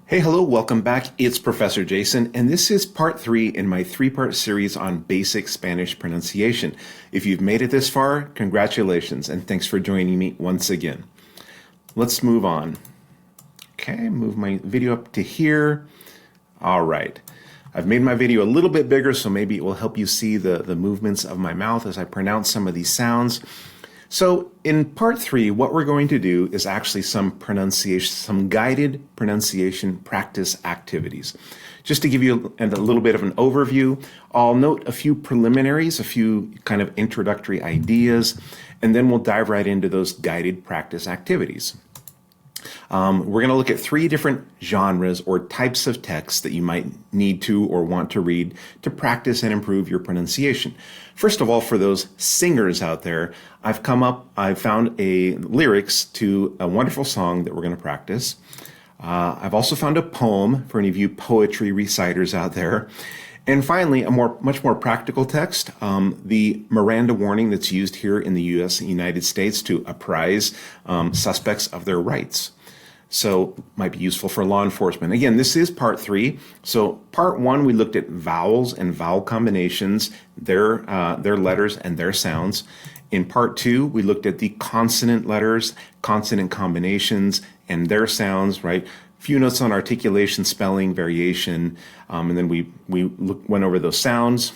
Hey, hello, welcome back. It's Professor Jason, and this is part 3 in my 3-part series on basic Spanish pronunciation. If you've made it this far, congratulations, and thanks for joining me once again. Let's move on. Okay, move my video up to here. All right. I've made my video a little bit bigger, so maybe it will help you see the movements of my mouth as I pronounce some of these sounds. So in part 3, what we're going to do is actually some guided pronunciation practice activities. Just to give you a little bit of an overview, I'll note a few preliminaries, a few kind of introductory ideas, and then we'll dive right into those guided practice activities. We're going to look at 3 different genres or types of text that you might need to or want to read to practice and improve your pronunciation. First of all, for those singers out there, I've found lyrics to a wonderful song that we're going to practice. I've also found a poem for any of you poetry reciters out there. And finally, a much more practical text, the Miranda warning that's used here in the United States to apprise suspects of their rights. So might be useful for law enforcement. Again, this is part 3. So part 1, we looked at vowels and vowel combinations, their letters and their sounds. In part 2, we looked at the consonant letters, consonant combinations, and their sounds, right? Few notes on articulation, spelling, variation, and then we went over those sounds.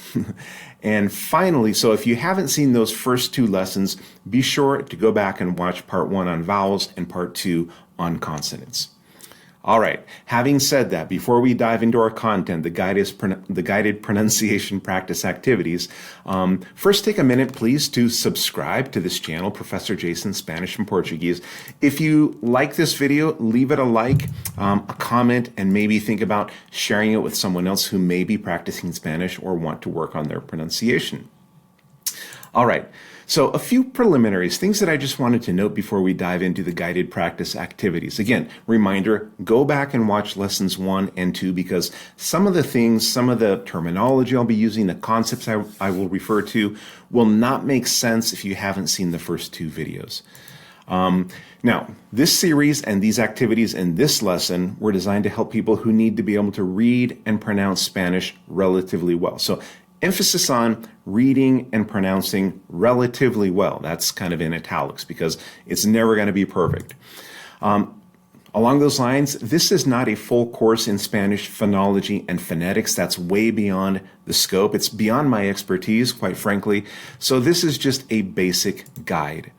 And finally, so if you haven't seen those first 2 lessons, be sure to go back and watch part 1 on vowels and part 2 on consonants. All right, having said that, before we dive into our content, the guided pronunciation practice activities, first take a minute, please, to subscribe to this channel, Professor Jason Spanish and Portuguese. If you like this video, leave it a like, a comment, and maybe think about sharing it with someone else who may be practicing Spanish or want to work on their pronunciation. All right. So a few preliminaries, things that I just wanted to note before we dive into the guided practice activities. Again, reminder, go back and watch lessons 1 and 2 because some of the terminology I'll be using, the concepts I will refer to will not make sense if you haven't seen the first 2 videos. Now, this series and these activities in this lesson were designed to help people who need to be able to read and pronounce Spanish relatively well. So emphasis on reading and pronouncing relatively well. That's kind of in italics because it's never going to be perfect. Along those lines, this is not a full course in Spanish phonology and phonetics. That's way beyond the scope. It's beyond my expertise, quite frankly. So this is just a basic guide.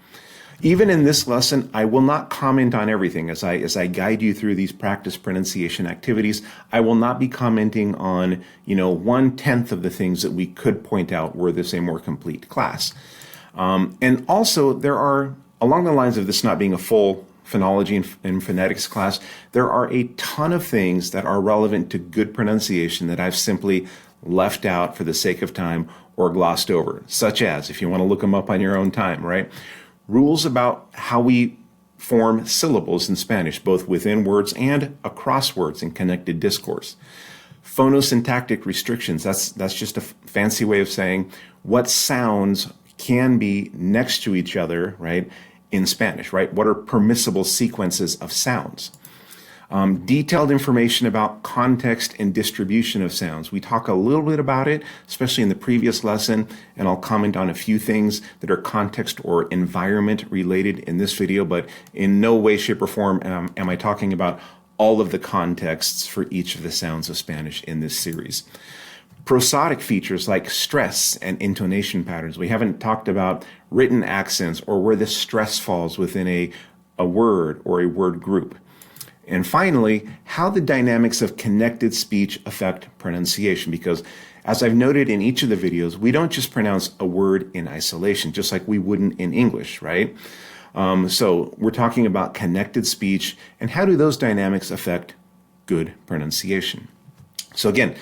Even in this lesson, I will not comment on everything. As I guide you through these practice pronunciation activities, I will not be commenting on, 1/10 of the things that we could point out were this a more complete class. And also, there are, along the lines of this not being a full phonology and phonetics class, there are a ton of things that are relevant to good pronunciation that I've simply left out for the sake of time or glossed over, such as, if you want to look them up on your own time, right? Rules about how we form syllables in Spanish, both within words and across words in connected discourse. Phonosyntactic restrictions, that's just a fancy way of saying what sounds can be next to each other, right, in Spanish, right? What are permissible sequences of sounds? Detailed information about context and distribution of sounds. We talk a little bit about it, especially in the previous lesson, and I'll comment on a few things that are context or environment related in this video, but in no way, shape, or form am I talking about all of the contexts for each of the sounds of Spanish in this series. Prosodic features like stress and intonation patterns. We haven't talked about written accents or where the stress falls within a word or a word group. And finally, how the dynamics of connected speech affect pronunciation, because as I've noted in each of the videos, we don't just pronounce a word in isolation, just like we wouldn't in English, right? So we're talking about connected speech and how do those dynamics affect good pronunciation. So again,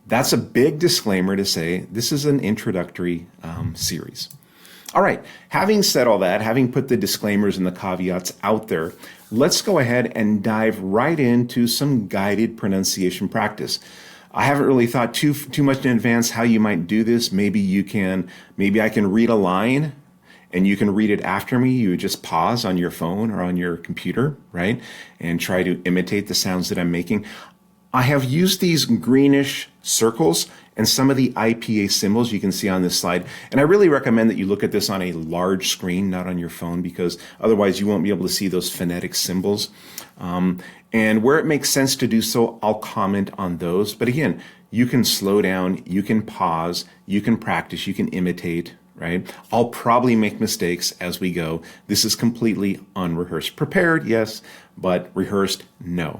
that's a big disclaimer to say this is an introductory series. All right, having said all that, having put the disclaimers and the caveats out there, let's go ahead and dive right into some guided pronunciation practice. I haven't really thought too much in advance how you might do this. Maybe I can read a line and you can read it after me. You would just pause on your phone or on your computer, right? And try to imitate the sounds that I'm making. I have used these greenish circles and some of the IPA symbols you can see on this slide. And I really recommend that you look at this on a large screen, not on your phone, because otherwise you won't be able to see those phonetic symbols. And where it makes sense to do so, I'll comment on those. But again, you can slow down, you can pause, you can practice, you can imitate, right? I'll probably make mistakes as we go. This is completely unrehearsed. Prepared, yes, but rehearsed, no.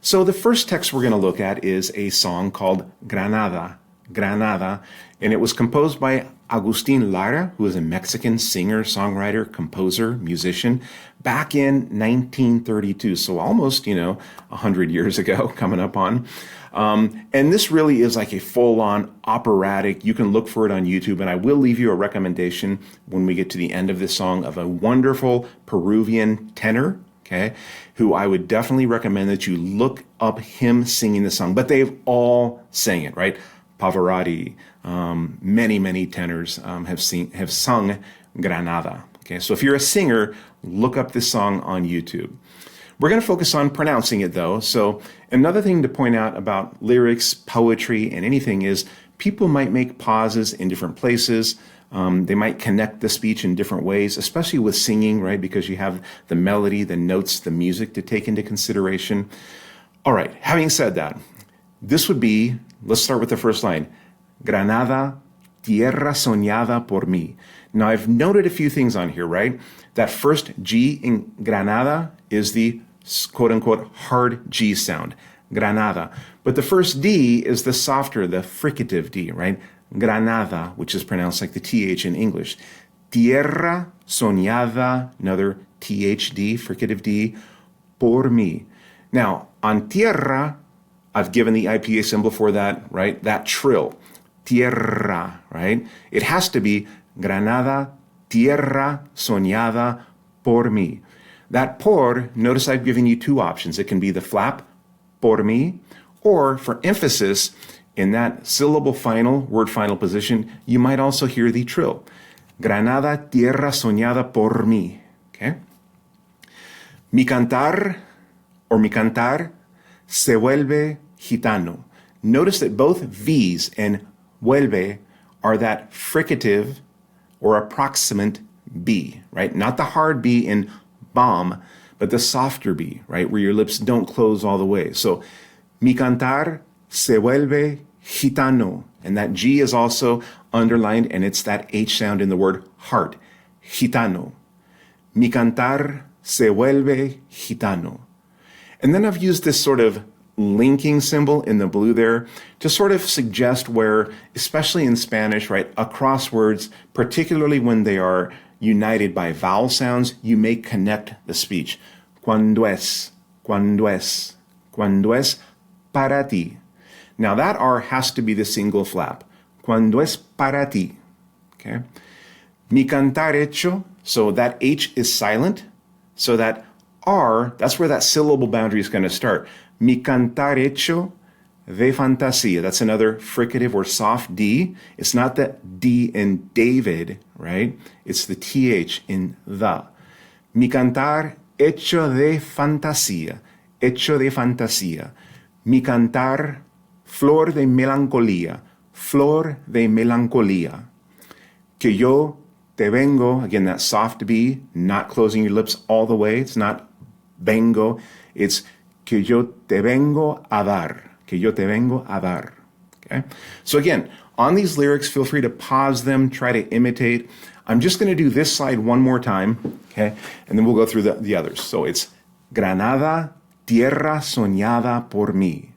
So the first text we're going to look at is a song called Granada, Granada, and it was composed by Agustin Lara, who is a Mexican singer, songwriter, composer, musician, back in 1932. So almost, 100 years ago, coming up on. And this really is like a full-on operatic. You can look for it on YouTube, and I will leave you a recommendation when we get to the end of this song of a wonderful Peruvian tenor, okay, who I would definitely recommend that you look up him singing the song. But they've all sang it, right? Pavarotti, many tenors have sung Granada. Okay, so if you're a singer, look up this song on YouTube. We're going to focus on pronouncing it, though. So another thing to point out about lyrics, poetry, and anything is people might make pauses in different places. They might connect the speech in different ways, especially with singing, right? Because you have the melody, the notes, the music to take into consideration. All right, having said that, this would be, let's start with the first line. Granada, tierra soñada por mí. Now, I've noted a few things on here, right? That first G in Granada is the quote-unquote hard G sound, Granada. But the first D is the softer, the fricative D, right? Granada, which is pronounced like the TH in English. Tierra soñada, another THD, fricative D, por mí. Now, on tierra, I've given the IPA symbol for that, right? That trill, tierra, right? It has to be Granada, tierra soñada por mí. That por, notice I've given you two options. It can be the flap, por mí, or for emphasis, in that syllable final, word final position, you might also hear the trill. Granada, tierra soñada por mí. Okay? Mi cantar, or mi cantar, se vuelve gitano. Notice that both V's and vuelve are that fricative or approximant B, right? Not the hard B in bomb, but the softer B, right? Where your lips don't close all the way. So, mi cantar se vuelve gitano. And that G is also underlined, and it's that H sound in the word heart, gitano. Mi cantar se vuelve gitano. And then I've used this sort of linking symbol in the blue there to sort of suggest where, especially in Spanish, right, across words, particularly when they are united by vowel sounds, you may connect the speech. Cuando es para ti. Now that R has to be the single flap. Cuando es para ti. Okay? Mi cantar hecho, so that H is silent, so that R, that's where that syllable boundary is going to start. Mi cantar hecho de fantasía. That's another fricative or soft D. It's not the D in David, right? It's the TH in the. Mi cantar hecho de fantasía. Hecho de fantasía. Mi cantar flor de melancolía. Flor de melancolía. Que yo te vengo, again, that soft B, not closing your lips all the way. It's not vengo. It's que yo te vengo a dar. Que yo te vengo a dar. Okay? So again, on these lyrics, feel free to pause them, try to imitate. I'm just going to do this slide one more time, okay? And then we'll go through the others. So it's Granada, tierra soñada por mí.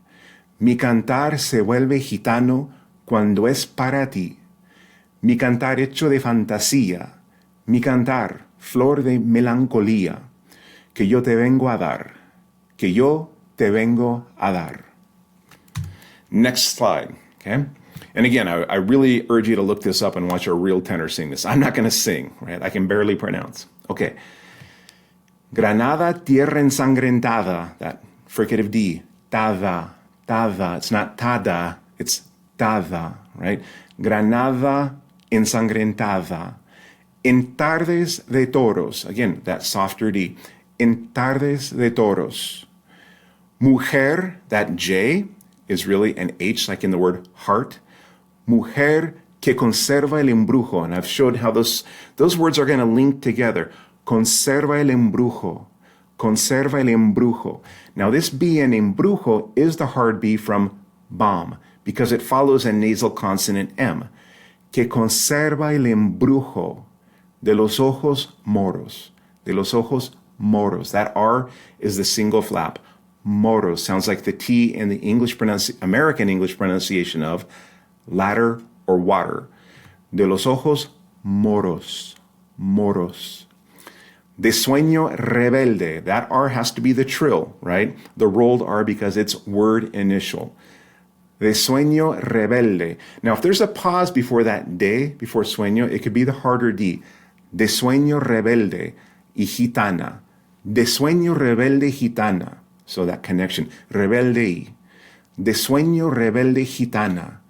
Mi cantar se vuelve gitano cuando es para ti. Mi cantar hecho de fantasía. Mi cantar, flor de melancolía. Que yo te vengo a dar. Que yo te vengo a dar. Next slide, okay? And again, I really urge you to look this up and watch a real tenor sing this. I'm not going to sing, right? I can barely pronounce. Okay. Granada, tierra ensangrentada, that fricative D, tada, tada. It's not tada, it's tada, right? Granada ensangrentada. En tardes de toros. Again, that softer D. En tardes de toros. Mujer, that J is really an H, like in the word heart. Mujer que conserva el embrujo. And I've showed how those words are going to link together. Conserva el embrujo. Conserva el embrujo. Now this B in embrujo is the hard B from bomb because it follows a nasal consonant M. Que conserva el embrujo de los ojos moros. De los ojos moros. That R is the single flap. Moros sounds like the T in the American English pronunciation of ladder or water. De los ojos moros. Moros. De sueño rebelde. That R has to be the trill, right? The rolled R because it's word initial. De sueño rebelde. Now, if there's a pause before that de, before sueño, it could be the harder D. De sueño rebelde y gitana. De sueño rebelde gitana. So that connection. Rebelde y. De sueño rebelde gitana.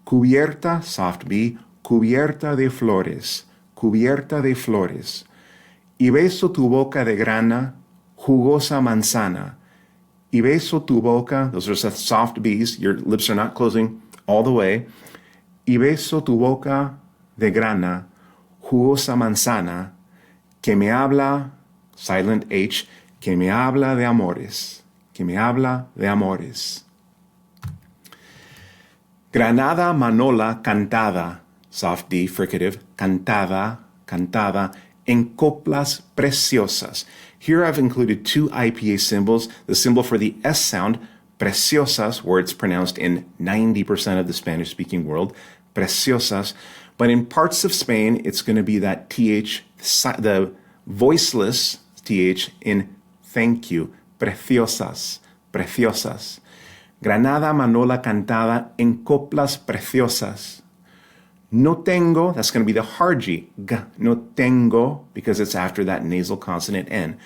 Cubierta, soft B, cubierta de flores. Cubierta de flores. Y beso tu boca de grana, jugosa manzana. Y beso tu boca, those are soft B's, your lips are not closing all the way. Y beso tu boca de grana, jugosa manzana, que me habla, silent H, que me habla de amores. Que me habla de amores. Granada Manola cantada, soft D, fricative, cantada, cantada, en coplas preciosas. Here I've included two IPA symbols, the symbol for the S sound, preciosas, where it's pronounced in 90% of the Spanish-speaking world, preciosas, but in parts of Spain, it's going to be that TH, the voiceless TH in thank you, preciosas, preciosas. Granada Manola cantada en coplas preciosas. No tengo, that's going to be the hard G. G. No tengo, because it's after that nasal consonant N.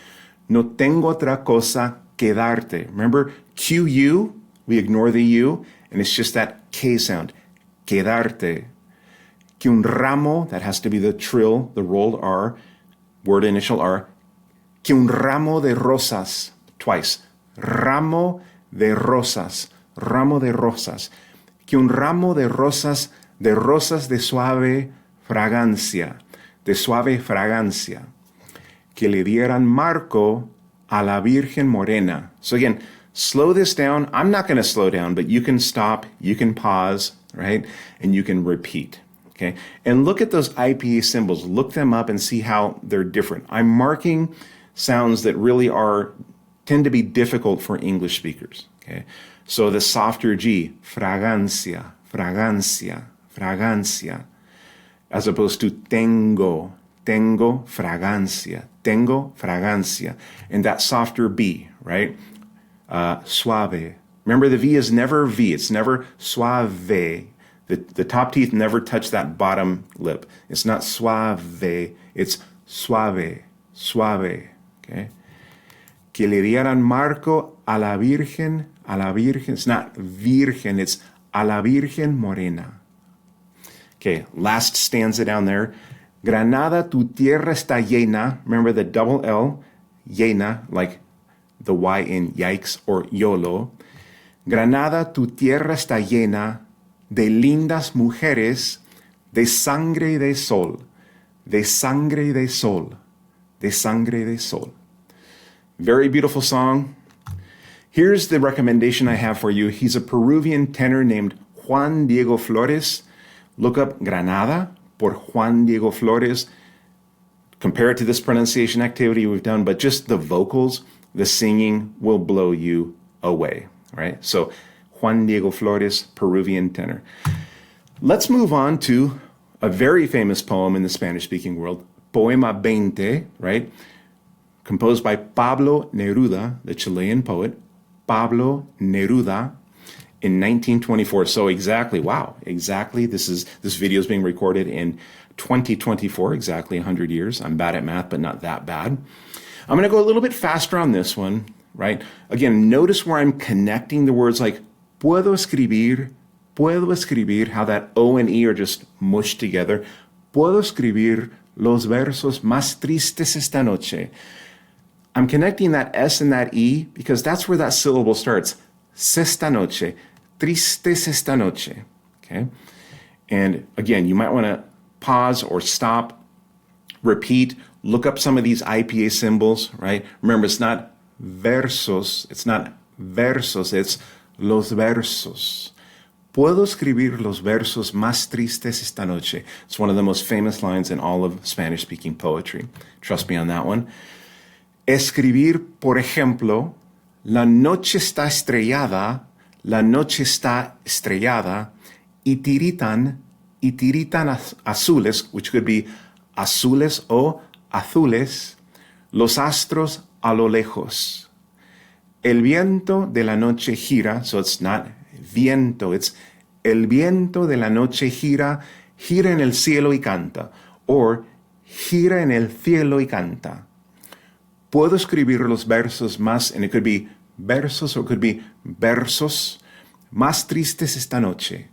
No tengo otra cosa que darte. Remember, QU, we ignore the U, and it's just that K sound. Quedarte. Que un ramo, that has to be the trill, the rolled R, word initial R. Que un ramo de rosas, twice. Ramo de rosas. Ramo de rosas. Que un ramo de rosas de suave fragancia, de suave fragancia, que le dieran marco a la Virgen Morena. So again, slow this down. I'm not going to slow down, but you can stop, you can pause, right? And you can repeat, okay? And look at those IPA symbols. Look them up and see how they're different. I'm marking sounds that really tend to be difficult for English speakers, okay? So the softer G, fragancia, fragancia, fragancia, as opposed to tengo, tengo fragancia, tengo fragancia. And that softer B, right? Suave. Remember, the V is never V. It's never suave. The top teeth never touch that bottom lip. It's not suave. It's suave, suave. Okay? Que le dieran marco a la Virgen, a la Virgen. It's not Virgen. It's a la Virgen Morena. Okay, last stanza down there. Granada, tu tierra está llena. Remember the double L, llena, like the Y in yikes or YOLO. Granada, tu tierra está llena de lindas mujeres, de sangre y de sol, de sangre y de sol, de sangre y de sol. Very beautiful song. Here's the recommendation I have for you. He's a Peruvian tenor named Juan Diego Flores. Look up Granada por Juan Diego Flores. Compare it to this pronunciation activity we've done, but just the vocals, the singing will blow you away, right? So Juan Diego Flores, Peruvian tenor. Let's move on to a very famous poem in the Spanish-speaking world, Poema 20, right? Composed by Pablo Neruda, the Chilean poet, Pablo Neruda, in 1924. So exactly, wow, exactly. This video is being recorded in 2024, exactly 100 years. I'm bad at math, but not that bad. I'm going to go a little bit faster on this one, right? Again, notice where I'm connecting the words like puedo escribir, how that O and E are just mushed together. Puedo escribir los versos más tristes esta noche. I'm connecting that S and that E because that's where that syllable starts. Sesta noche, tristes esta noche. Okay? And again, you might want to pause or stop, repeat, look up some of these IPA symbols, right? Remember, it's not versos, it's los versos. Puedo escribir los versos más tristes esta noche. It's one of the most famous lines in all of Spanish-speaking poetry. Trust me on that one. Escribir, por ejemplo, la noche está estrellada, y tiritan azules, which could be azules o azules, los astros a lo lejos. El viento de la noche gira, so it's not viento, it's el viento de la noche gira en el cielo y canta, or gira en el cielo y canta. Puedo escribir los versos más, and it could be versos or it could be versos, más tristes esta noche.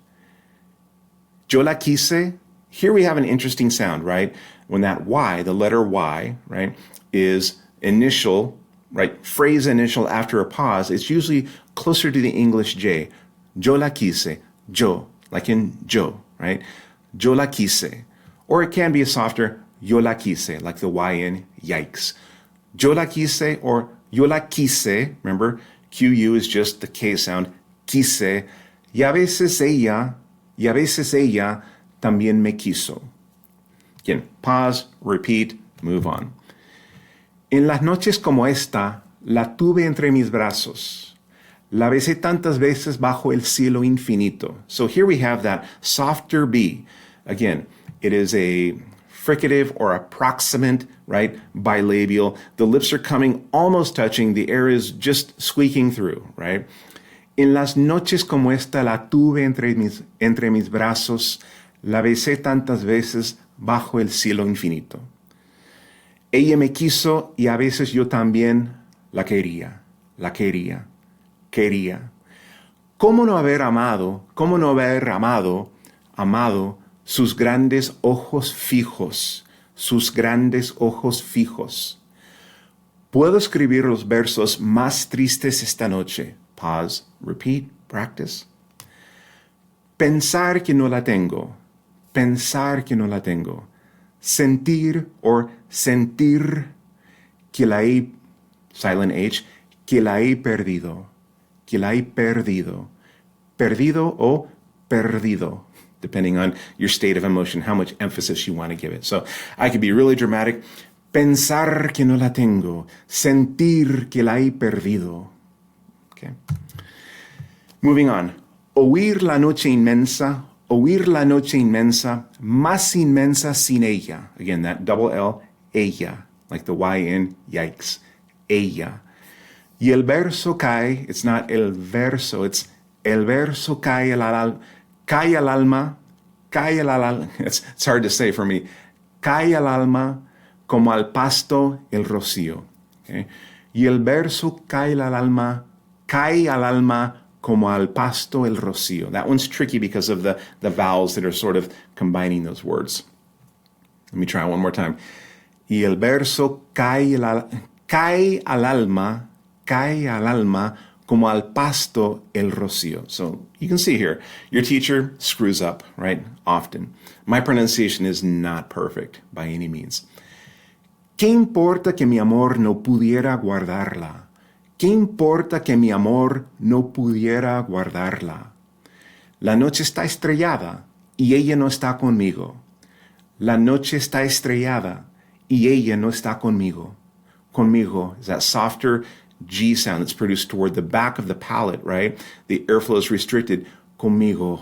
Yo la quise. Here we have an interesting sound, right? When that Y, the letter Y, right, is initial, right, phrase initial after a pause, it's usually closer to the English J. Yo la quise, yo, like in Joe, right? Yo la quise. Or it can be a softer yo la quise, like the Y in yikes. Yo la quise or yo la quise, remember, QU is just the K sound, quise, y a veces ella también me quiso. Again, pause, repeat, move on. En las noches como esta, la tuve entre mis brazos. La besé tantas veces bajo el cielo infinito. So here we have that softer B. Again, it is a fricative or approximant, right, bilabial. The lips are coming, almost touching. The air is just squeaking through, right? En las noches como esta la tuve entre mis brazos, la besé tantas veces bajo el cielo infinito. Ella me quiso y a veces yo también la quería. ¿Cómo no haber amado sus grandes ojos fijos? Puedo escribir los versos más tristes esta noche. Pause, repeat, practice. Pensar que no la tengo. Sentir que la he, silent H, que la he perdido. Perdido o perdido, depending on your state of emotion, how much emphasis you want to give it. So I could be really dramatic. Pensar que no la tengo. Sentir que la he perdido. Okay. Moving on. Oír la noche inmensa, más inmensa sin ella. Again, that double L, ella, like the Y in yikes, ella. Y el verso cae, it's not el verso, it's el verso cae al alma, it's hard to say for me, cae al alma como al pasto el rocío. Okay? Y el verso cae al alma como al pasto el rocío. That one's tricky because of the vowels that are sort of combining those words. Let me try one more time. Y el verso cae al alma como al pasto el rocío. So you can see here, your teacher screws up, right? Often. My pronunciation is not perfect by any means. ¿Qué importa que mi amor no pudiera guardarla? ¿Qué importa que mi amor no pudiera guardarla? La noche está estrellada y ella no está conmigo. La noche está estrellada y ella no está conmigo. Conmigo is that softer G sound that's produced toward the back of the palate, right? The airflow is restricted. Conmigo.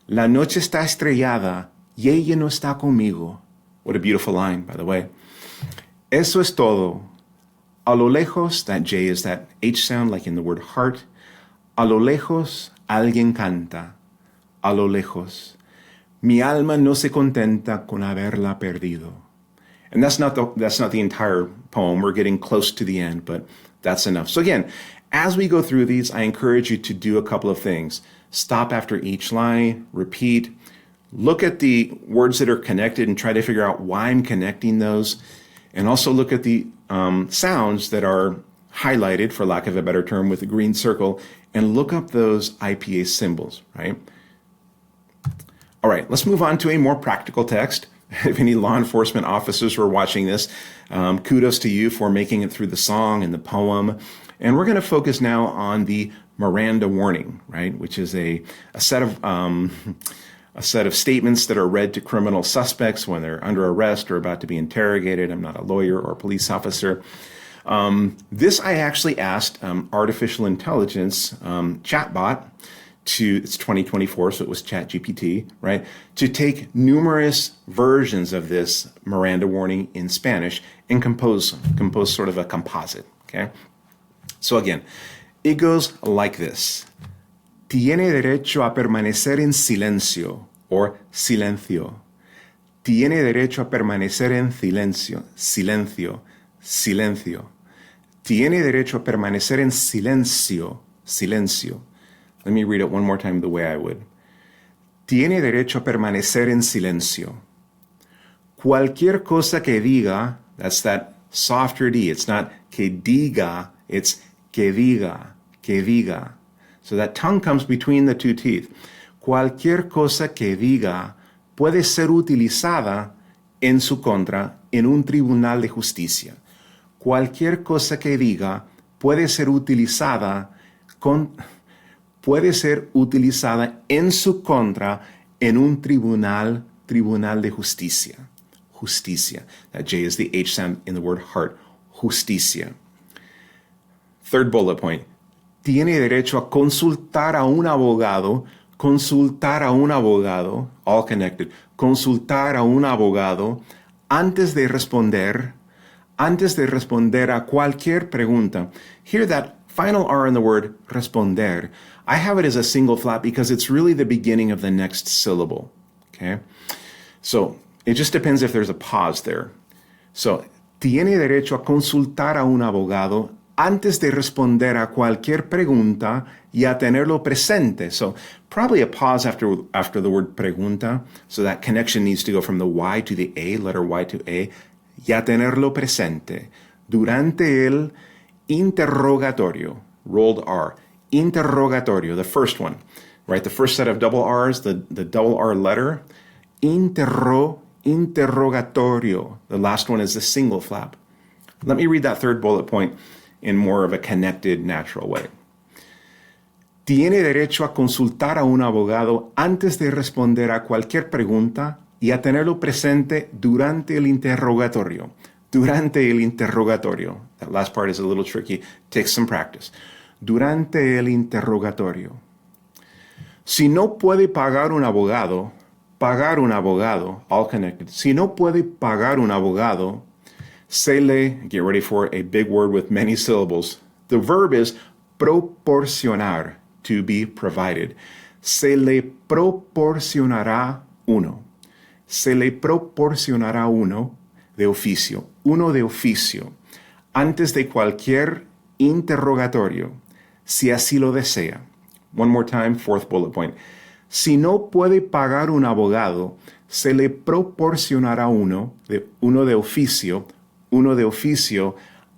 La noche está estrellada y ella no está conmigo. What a beautiful line, by the way. Eso es todo. A lo lejos, that J is that H sound like in the word heart. A lo lejos, alguien canta. A lo lejos. Mi alma no se contenta con haberla perdido. And that's not the entire poem. We're getting close to the end, but that's enough. So again, as we go through these, I encourage you to do a couple of things. Stop after each line, repeat, look at the words that are connected and try to figure out why I'm connecting those. And also look at the sounds that are highlighted, for lack of a better term, with a green circle, and look up those IPA symbols, right? All right, let's move on to a more practical text. If any law enforcement officers who are watching this, kudos to you for making it through the song and the poem. And we're going to focus now on the Miranda warning, right, which is a set of statements that are read to criminal suspects when they're under arrest or about to be interrogated. I'm not a lawyer or a police officer. This I actually asked artificial intelligence chatbot it's 2024, so it was ChatGPT, right, to take numerous versions of this Miranda warning in Spanish and compose sort of a composite, okay? So again, it goes like this. Tiene derecho a permanecer en silencio, or silencio. Tiene derecho a permanecer en silencio, silencio, silencio. Tiene derecho a permanecer en silencio, silencio. Let me read it one more time the way I would. Tiene derecho a permanecer en silencio. Cualquier cosa que diga, that's that softer D. It's not que diga, it's que diga, que diga. So that tongue comes between the two teeth. Cualquier cosa que diga puede ser utilizada en su contra en un tribunal de justicia. Cualquier cosa que diga puede ser utilizada en su contra en un tribunal de justicia. Justicia. That J is the H sound in the word heart. Justicia. Third bullet point. Tiene derecho a consultar a un abogado, all connected, consultar a un abogado antes de responder a cualquier pregunta. Hear that final R in the word responder. I have it as a single flat because it's really the beginning of the next syllable, okay? So it just depends if there's a pause there. So, tiene derecho a consultar a un abogado antes de responder a cualquier pregunta y a tenerlo presente. So probably a pause after the word pregunta. So that connection needs to go from the Y to the A, letter Y to A, y a tenerlo presente. Durante el interrogatorio, rolled R, interrogatorio, the first one, right? The first set of double R's, the double R letter, interrogatorio. The last one is the single flap. Let me read that third bullet point in more of a connected, natural way. Tiene derecho a consultar a un abogado antes de responder a cualquier pregunta y a tenerlo presente durante el interrogatorio. Durante el interrogatorio. That last part is a little tricky. Takes some practice. Durante el interrogatorio. Si no puede pagar un abogado, all connected. Si no puede pagar un abogado, get ready for a big word with many syllables. The verb is proporcionar, to be provided. Se le proporcionará uno. Se le proporcionará uno de oficio. Uno de oficio. Antes de cualquier interrogatorio, si así lo desea. One more time, fourth bullet point. Si no puede pagar un abogado, se le proporcionará uno de oficio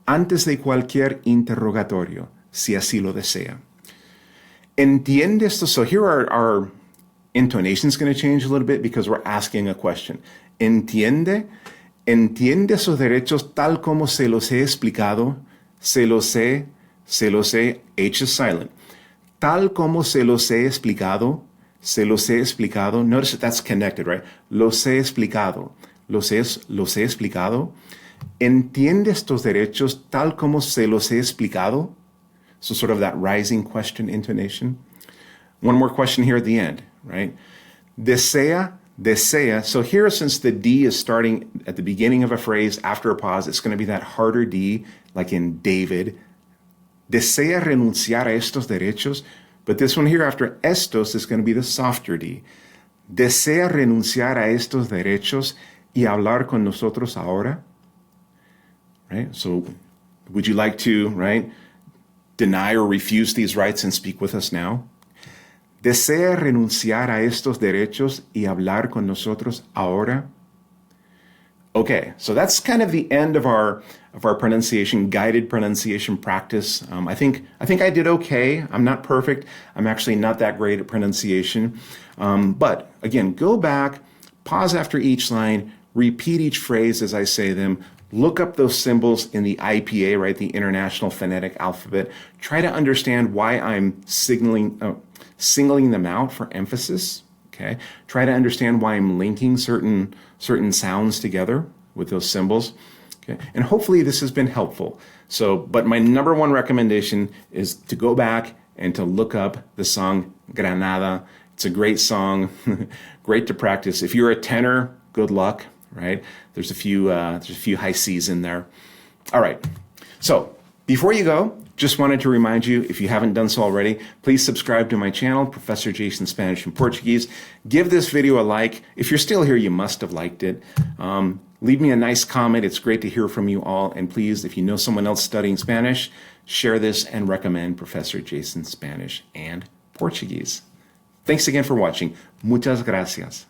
antes de cualquier interrogatorio, si así lo desea. ¿Entiende esto? So here our intonation's going to change a little bit because we're asking a question. ¿Entiende sus derechos tal como se los he explicado? Se los he, H is silent. Tal como se los he explicado. Notice that that's connected, right? Los he explicado. ¿Entiende estos derechos tal como se los he explicado? So sort of that rising question intonation. One more question here at the end, right? Desea. So here, since the D is starting at the beginning of a phrase after a pause, it's going to be that harder D, like in David. Desea renunciar a estos derechos. But this one here after estos is going to be the softer D. Desea renunciar a estos derechos y hablar con nosotros ahora. Right? So would you like to, right, deny or refuse these rights and speak with us now? ¿Desea renunciar a estos derechos y hablar con nosotros ahora? Okay, so that's kind of the end of our pronunciation, guided pronunciation practice. I think I did okay. I'm not perfect. I'm actually not that great at pronunciation. But again, go back, pause after each line, repeat each phrase as I say them. Look up those symbols in the IPA, right, the International Phonetic Alphabet. Try to understand why I'm singling them out for emphasis. Okay. Try to understand why I'm linking certain sounds together with those symbols. Okay. And hopefully this has been helpful. But my number one recommendation is to go back and to look up the song Granada. It's a great song, great to practice. If you're a tenor, good luck, right? There's a few high C's in there. All right. So before you go, just wanted to remind you, if you haven't done so already, please subscribe to my channel, Professor Jason Spanish and Portuguese. Give this video a like. If you're still here, you must have liked it. Leave me a nice comment. It's great to hear from you all. And please, if you know someone else studying Spanish, share this and recommend Professor Jason Spanish and Portuguese. Thanks again for watching. Muchas gracias.